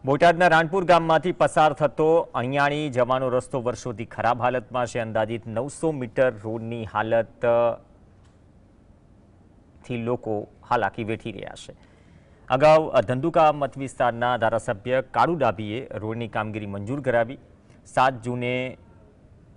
બોટાદના રાણપુર ગામમાંથી પસાર થતો અણિયાળી જવાનો રસ્તો વર્ષોથી ખરાબ હાલતમાં છે। અંદાજિત 900 મીટર રોડની હાલતથી લોકો હાલાકી વેઠી રહ્યા છે। અગાઉ ધંધુકા મત વિસ્તારના ધારાસભ્ય કાળુ ડાભીએ રોડની કામગીરી મંજૂર કરાવી। 7 જૂને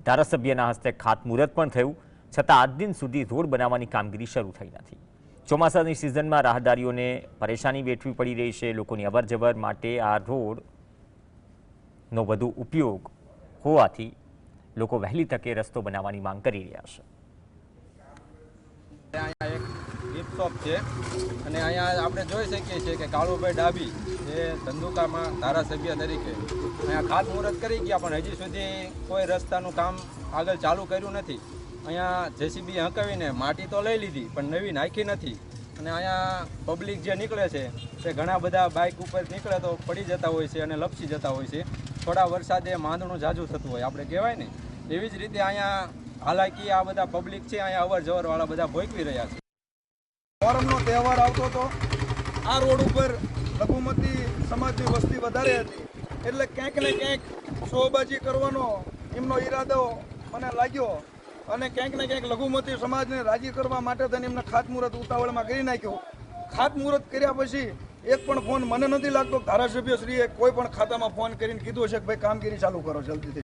ધારાસભ્યના હસ્તે ખાતમુહૂર્ત પણ થયું, છતાં આજ દિન સુધી રોડ બનાવવાની કામગીરી શરૂ થઈ નથી। ચોમાસાની સિઝનમાં રાહદારીઓને પરેશાની વેઠવી પડી રહી છે। લોકોની અવરજવર માટે આ રોડનો વધુ ઉપયોગ હોવાથી લોકો વહેલી તકે રસ્તો બનાવવાની માંગ કરી રહ્યા છે। અહીંયા એક ગિફ્ટ શોપ છે અને અહીંયા આપણે જોઈ શકીએ છીએ કે કાળુભાઈ ડાભી જે ધંધુકામાં ધારાસભ્ય તરીકે અહીંયા ખાતમુહૂર્ત કરી ગયા, પણ હજી સુધી કોઈ રસ્તાનું કામ આગળ ચાલુ કર્યું નથી। અહીંયા જેસીબી હંકાવીને માટી તો લઈ લીધી પણ નવી નાખી નથી અને અહીંયા પબ્લિક જે નીકળે છે તે ઘણા બધા બાઇક ઉપર નીકળે તો પડી જતા હોય છે અને લપસી જતા હોય છે। થોડા વરસાદે માંદણું ઝાઝું થતું હોય આપણે કહેવાય ને, એવી જ રીતે અહીંયા હાલાકી આ બધા પબ્લિક છે અહીંયા અવર જવરવાળા બધા ભોગવી રહ્યા છે। મોહરમનો તહેવાર આવતો હતો, આ રોડ ઉપર લઘુમતી સમાજની વસ્તી વધારે હતી, એટલે ક્યાંક ને ક્યાંક શોબાજી કરવાનો એમનો ઈરાદો મને લાગ્યો અને ક્યાંક ને ક્યાંક લઘુમતી સમાજને રાજી કરવા માટે થઈને એમને ખાતમુહૂર્ત ઉતાવળમાં કરી નાખ્યું। ખાતમુહૂર્ત કર્યા પછી એક પણ ફોન મને નથી લાગતો ધારાસભ્યશ્રીએ કોઈ પણ ખાતામાં ફોન કરીને કીધું છે કે ભાઈ કામગીરી ચાલુ કરો જલ્દીથી।